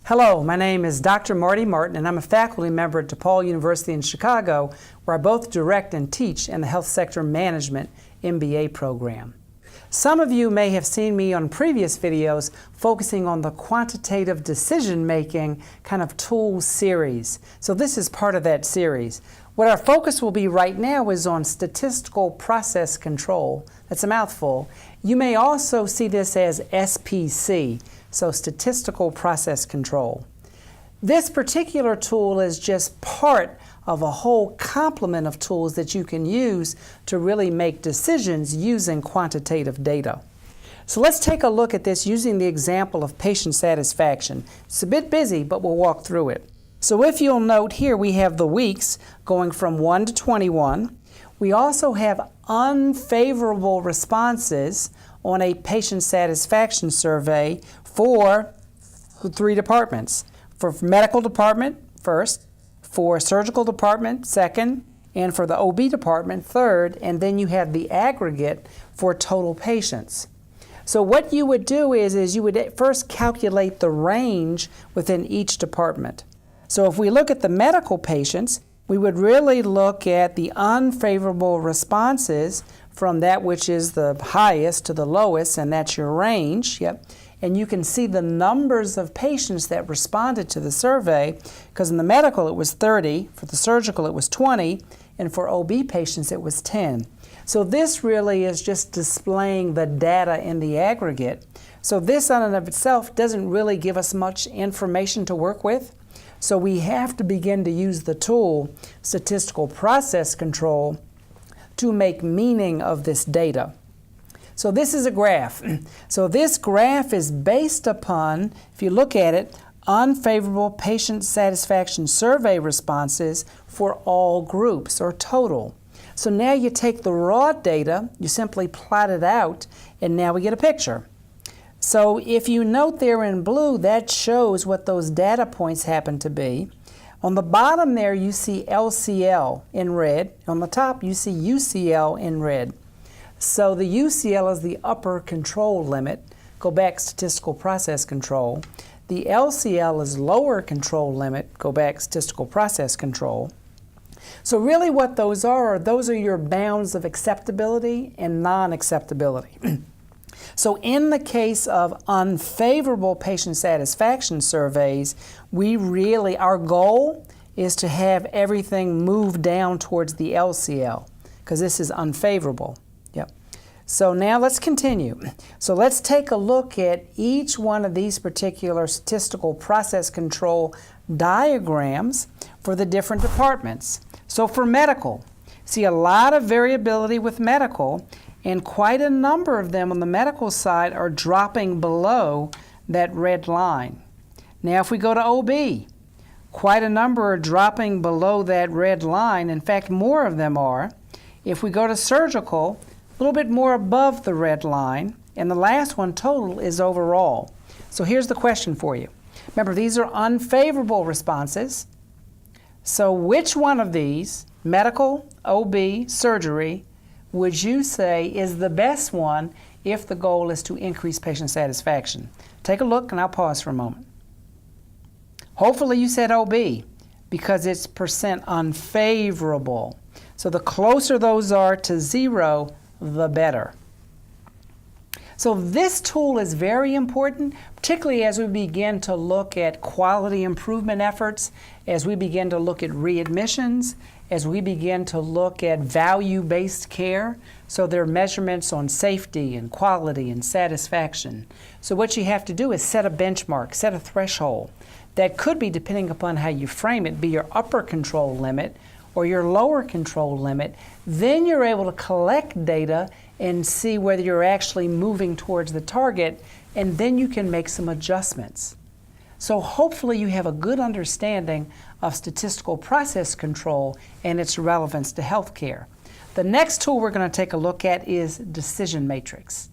Hello, my name is Dr. Marty Martin, and I'm a faculty member at DePaul University in Chicago, where I both direct and teach in the Health Sector Management MBA program. Some of you may have seen me on previous videos focusing on the quantitative decision-making kind of tool series. So this is part of that series. What our focus will be right now is on statistical process control. That's a mouthful. You may also see this as SPC. So statistical process control. This particular tool is just part of a whole complement of tools that you can use to really make decisions using quantitative data. So let's take a look at this using the example of patient satisfaction. It's a bit busy, but we'll walk through it. So if you'll note here, we have the weeks going from 1 to 21. We also have unfavorable responses on a patient satisfaction survey for 3 departments. For medical department, first, for surgical department, second, and for the OB department, third, and then you have the aggregate for total patients. So what you would do is you would first calculate the range within each department. So if we look at the medical patients, we would really look at the unfavorable responses from that which is the highest to the lowest, and that's your range. Yep. And you can see the numbers of patients that responded to the survey, because in the medical it was 30, for the surgical it was 20, and for OB patients it was 10. So this really is just displaying the data in the aggregate. So this in and of itself doesn't really give us much information to work with. So we have to begin to use the tool, statistical process control, to make meaning of this data. So this is a graph. So this graph is based upon, if you look at it, unfavorable patient satisfaction survey responses for all groups, or total. So now you take the raw data, you simply plot it out, and now we get a picture. So if you note there in blue, that shows what those data points happen to be. On the bottom there, you see LCL in red. On the top, you see UCL in red. So the UCL is the upper control limit. Go back, statistical process control. The LCL is lower control limit. Go back, statistical process control. So really what those are your bounds of acceptability and non-acceptability. So in the case of unfavorable patient satisfaction surveys, our goal is to have everything move down towards the LCL, because this is unfavorable. Yep. So now let's continue. So let's take a look at each one of these particular statistical process control diagrams for the different departments. So for medical, see a lot of variability with medical, and quite a number of them on the medical side are dropping below that red line. Now if we go to OB, quite a number are dropping below that red line. In fact, more of them are. If we go to surgical, a little bit more above the red line. And the last one, total, is overall. So here's the question for you. Remember, these are unfavorable responses. So which one of these, medical, OB, surgery, would you say is the best one if the goal is to increase patient satisfaction? Take a look, and I'll pause for a moment. Hopefully you said OB, because it's percent unfavorable. So the closer those are to 0, the better. So this tool is very important, particularly as we begin to look at quality improvement efforts, as we begin to look at readmissions, as we begin to look at value-based care. So there are measurements on safety and quality and satisfaction. So what you have to do is set a benchmark, set a threshold. That could be, depending upon how you frame it, be your upper control limit or your lower control limit. Then you're able to collect data and see whether you're actually moving towards the target, and then you can make some adjustments. So hopefully you have a good understanding of statistical process control and its relevance to healthcare. The next tool we're going to take a look at is decision matrix.